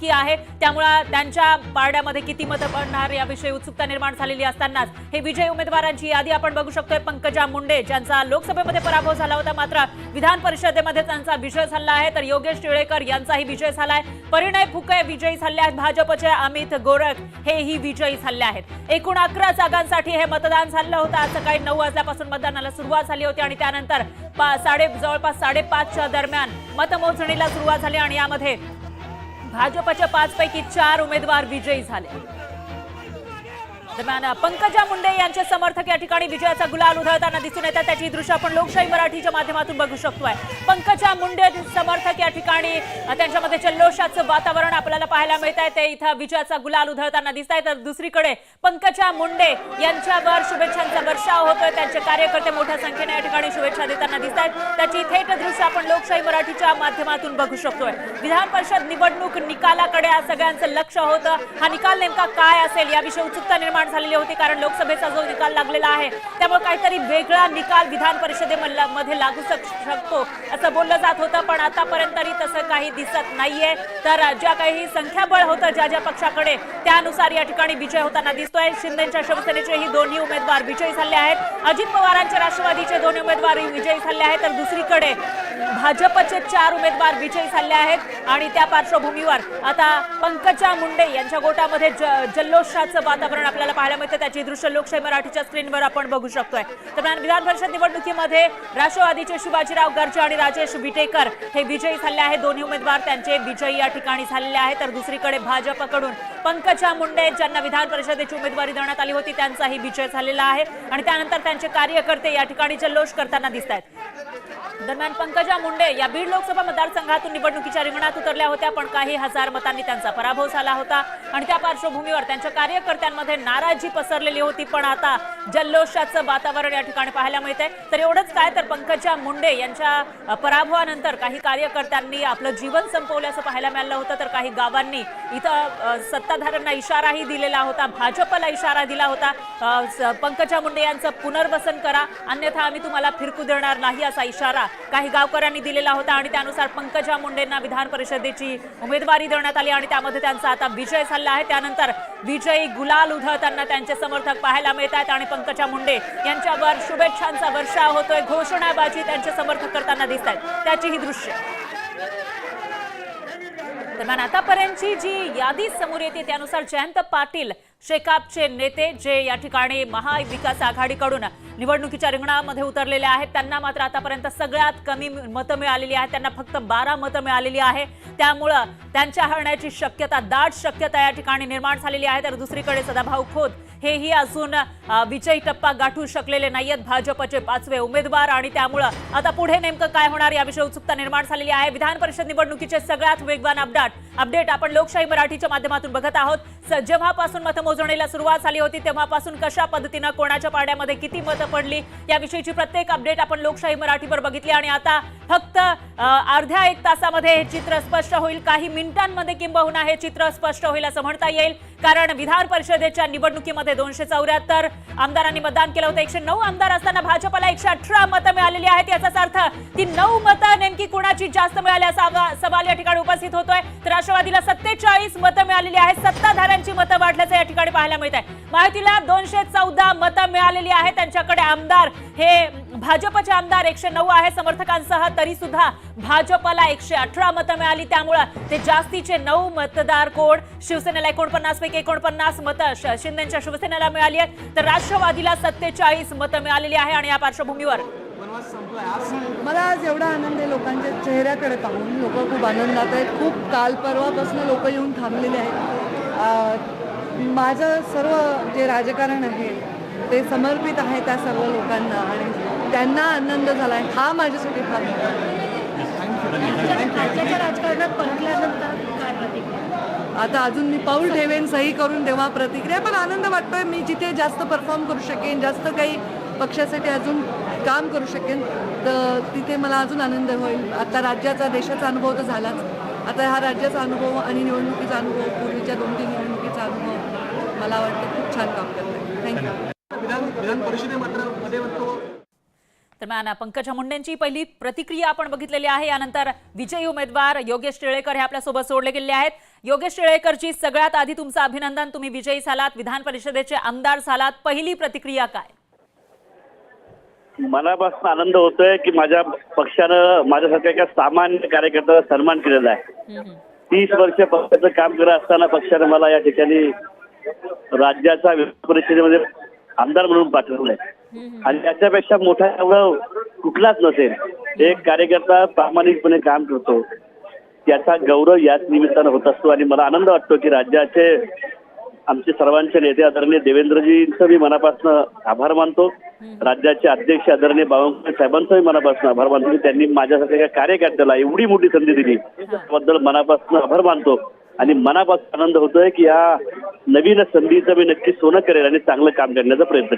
आहे, त्यामुळे त्यांच्या पारड्यामध्ये किती मतं पडणार याविषयी उत्सुकता निर्माण झालेली असतानाच हे विजयी उमेदवारांची यादी आपण बघू शकतोय। पंकजा मुंडे ज्यांचा लोकसभेमध्ये पराभव झाला होता, मात्र विधान परिषदेमध्ये त्यांचा विजय झाला आहे, तर योगेश टिळेकर यांचाही विजय झालाय। परिणय फुके विजयी झाले आहेत, भाजपचे अमित गोरख हेही विजयी झाले आहेत। एकूण 11 जागांसाठी हे मतदान झालं होतं। आज सकाळी 9 वाजल्यापासून मतदानाला सुरुवात झाली होती आणि त्यानंतर जवळपास 5:30च्या दरम्यान मतमोजणीला सुरुवात झाली आणि यामध्ये भाजपच्या 5 पैकी 4 उमेदवार विजयी झाले। दरम्यान पंकजा मुंडे यांचे समर्थक या ठिकाणी विजयाचा गुलाल उधळताना दिसून येतात, त्याची दृश्य आपण लोकशाही मराठीच्या माध्यमातून बघू शकतोय। पंकजा मुंडे समर्थक या ठिकाणी त्यांच्यामध्ये जल्लोषाचं वातावरण आपल्याला पाहायला मिळत आहे, ते इथं विजयाचा गुलाल उधळताना दिसत आहेत। तर दुसरीकडे पंकजा मुंडे यांच्यावर शुभेच्छांचा वर्षाव होतोय, त्यांचे कार्यकर्ते मोठ्या संख्येने या ठिकाणी शुभेच्छा देताना दिसत आहेत, त्याची थेट दृश्य आपण लोकशाही मराठीच्या माध्यमातून बघू शकतोय। विधान परिषद निवडणूक निकालाकडे आज सगळ्यांचं लक्ष होतं, हा निकाल नेमका काय असेल याविषयी उत्सुकता निर्माण झालेली होती, कारण लोकसभेचा जो निकाल लागलेला आहे त्यामुळे काहीतरी वेगळा निकाल विधान परिषदेमध्ये लागू शकतो असं बोललं जात होतं, पण आतापर्यंत तरी तसं काही दिसत नाहीये। तर ज्या काही संख्याबळ होतं ज्या पक्षाकडे, त्यानुसार या ठिकाणी विजय होताना दिसतोय। शिंदेच्या शिवसेनेचे ही दोन्ही उमेदवार विजयी झाले आहेत, अजित पवारांचे राष्ट्रवादीचे दोन्ही उमेदवार विजयी झाले आहेत, तर दुसरीकडे भाजपचे 4 उमेदवार विजयी झाले आहेत आणि त्या पार्श्वभूमीवर आता पंकजा मुंडे यांच्या गोटामध्ये जल्लोषाचं वातावरण आपल्याला पाहायला मिळतं, त्याची दृश्य लोकशाही मराठीच्या स्क्रीनवर आपण बघू शकतोय। दरम्यान विधान परिषद निवडणुकीमध्ये राष्ट्रवादीचे शिवाजीराव गर्जे आणि राजेश विटेकर हे विजयी झाले आहेत, दोन्ही उमेदवार त्यांचे विजयी या ठिकाणी झालेले आहेत। तर दुसरीकडे भाजपकडून पंकजा मुंडे ज्यांना विधान परिषदेची उमेदवारी देण्यात आली होती त्यांचाही विजय झालेला आहे आणि त्यानंतर त्यांचे कार्यकर्ते या ठिकाणी जल्लोष करताना दिसत आहेत। दरम्यान पंकजा मुंडे या बीड लोकसभा मतदारसंघातून निवडणुकीच्या रिंगणात उतरल्या होत्या, पण काही हजार मतांनी त्यांचा पराभव झाला होता आणि त्या पार्श्वभूमीवर त्यांच्या कार्यकर्त्यांमध्ये नाराजी पसरलेली होती, पण आता जल्लोषाचं वातावरण या ठिकाणी पाहायला मिळतंय। तर एवढंच काय, तर पंकजा मुंडे यांच्या पराभवानंतर काही कार्यकर्त्यांनी आपलं जीवन संपवल्याचं पाहायला मिळालं होतं, तर काही गावांनी इथं सत्ताधाऱ्यांना इशाराही दिलेला होता, भाजपला इशारा दिला होता, पंकजा मुंडे यांचं पुनर्वसन करा अन्यथा आम्ही तुम्हाला फिरकू देणार नाही असा इशारा काही गावकऱ्यांनी दिलेला होता आणि त्यानुसार पंकजा मुंडेंना विधान परिषदेची उमेदवारी देण्यात आली आणि त्यामध्ये त्यांचा आता विजय झाला आहे। त्यानंतर विजयी गुलाल उधळताना त्यांचे समर्थक पाहायला मिळत आहेत आणि पंकजा मुंडे यांच्यावर शुभेच्छांचा वर्षाव होतोय, घोषणाबाजी त्यांचे समर्थक करताना दिसत आहेत, त्याची ही दृश्य। दरम्यान आतापर्यंतची जी यादी समोर येते त्यानुसार जयंत पाटील शेकापचे नेते जे या ठिकाणी महाविकास आघाडीकडून निवडणुकीच्या रिंगणामध्ये उतरलेले आहेत, त्यांना मात्र आतापर्यंत सगळ्यात कमी मतं मिळालेली आहेत, त्यांना फक्त 12 मतं मिळालेली आहे, त्यामुळे त्यांच्या हरण्याची शक्यता, दाट शक्यता या ठिकाणी निर्माण झालेली आहे। तर दुसरीकडे सदाभाऊ खोत हेही अजून विजयी टप्पा गाठू शकलेले नाहीयेत, भाजपचे 5वे उमेदवार, आणि त्यामुळे आता पुढे नेमकं काय होणार याविषयी उत्सुकता निर्माण झालेली आहे। विधान परिषद निवडणुकीचे सगळ्यात वेगवान अपडेट आपण लोकशाही मराठीच्या माध्यमातून बघत आहोत। जेव्हापासून मतमोजणीला सुरुवात झाली होती तेव्हापासून कशा पद्धतीने कोणाच्या पाड्यामध्ये किती मतं पडली याविषयीची प्रत्येक अपडेट आपण लोकशाही मराठीवर बघितली आणि आता फक्त अर्ध्या 1 तासामध्ये हे चित्र स्पष्ट होईल, काही मिनिटांमध्ये किंबहुना हे चित्र स्पष्ट होईल असं म्हणता येईल, कारण विधान परिषदेच्या निवडणुकीमध्ये 274 आमदारांनी मतदान केलं होतं, 109 आमदार असताना भाजपला 118 मतं मिळालेली आहेत, याचाच अर्थ ती 9 मतं नेमकी कुणाची जास्त मिळाली असा सवाल या ठिकाणी उपस्थित होतोय। तर राष्ट्रवादीला 47 मतं मिळालेली आहेत, सत्ताधाऱ्यांची मतं वाढल्याचं या ठिकाणी पाहायला मिळत आहे। महायुतीला 214 मतं मिळालेली आहेत, त्यांच्याकडे आमदार हे भाजपचे आमदार 109 आहे समर्थकांसह, तरी सुद्धा भाजपला 118 मतं मिळाली, त्यामुळे ते जास्तीचे 9 मतदार कोण शिवसेनेला 49 पैकी 49 मतं शिंदेच्या शिवसेनेला मिळाली आहेत, तर राष्ट्रवादीला 47 मतं मिळालेली आहे आणि या पार्श्वभूमीवर मला आज एवढा आनंद आहे लोकांच्या चेहऱ्याकडे पाहून, लोक खूप आनंदात आहेत, खूप काल परवापासून लोक येऊन थांबलेले आहेत। माझं सर्व जे राजकारण आहे ते समर्पित आहे त्या सर्व लोकांना आणि त्यांना आनंद झाला आहे, हा माझ्यासाठी फार मोठा राजकारणात परतल्यानंतर काय प्रतिक्रिया? आता अजून मी पाऊल ठेवेन, सही करून तेव्हा प्रतिक्रिया, पण आनंद वाटतोय। मी जिथे जास्त परफॉर्म करू शकेन, जास्त काही पक्षासाठी अजून काम करू शकेन, तर तिथे मला अजून आनंद होईल। आता राज्याचा, देशाचा अनुभव तर झालाच, आता हा राज्याचा अनुभव आणि निवडणुकीचा अनुभव, पूर्वीच्या 2-3 निवडणुकीचा अनुभव मला वाटतं खूप छान काम करतोय। थँक्यू। विधान परिषदेमध्ये दरम्यान पंकजा मुंडेंची पहिली प्रतिक्रिया आपण बघितलेली आहे, यानंतर विजयी उमेदवार योगेश टिळेकर हे आपल्यासोबत जोडले गेले आहेत। योगेश टिळेकरजी, सगळ्यात आधी तुमचं अभिनंदन. तुम्ही विजयी झालात, विधान परिषदेचे आमदार झालात. पहिली प्रतिक्रिया काय? मनापासून आनंद होतोय की माझ्या पक्षानं माझ्यासारख्या एका सामान्य कार्यकर्त्याचा सन्मान केलेला आहे. 30 वर्ष पक्षाचं काम करत असताना पक्षानं मला या ठिकाणी राज्याच्या विधान परिषदेमध्ये आमदार म्हणून पाठवलंय आणि याच्यापेक्षा मोठा एवढं कुठलाच नसेल. एक कार्यकर्ता प्रामाणिकपणे काम करतो त्याचा गौरव याच निमित्तानं होत असतो आणि मला आनंद वाटतो की राज्याचे आमचे सर्वांचे नेते आदरणीय देवेंद्रजींचं मी मनापासून आभार मानतो. राज्याचे अध्यक्ष आदरणीय बावनकुळे साहेबांचंही मनापासून आभार मानतो की त्यांनी माझ्यासारख्या कार्यकर्त्याला एवढी मोठी संधी दिली त्याबद्दल मनापासून आभार मानतो आणि मनापासून आनंद होतोय की या नवीन संधीचं मी नक्की सोनं करेल आणि चांगलं काम करण्याचा प्रयत्न करेन.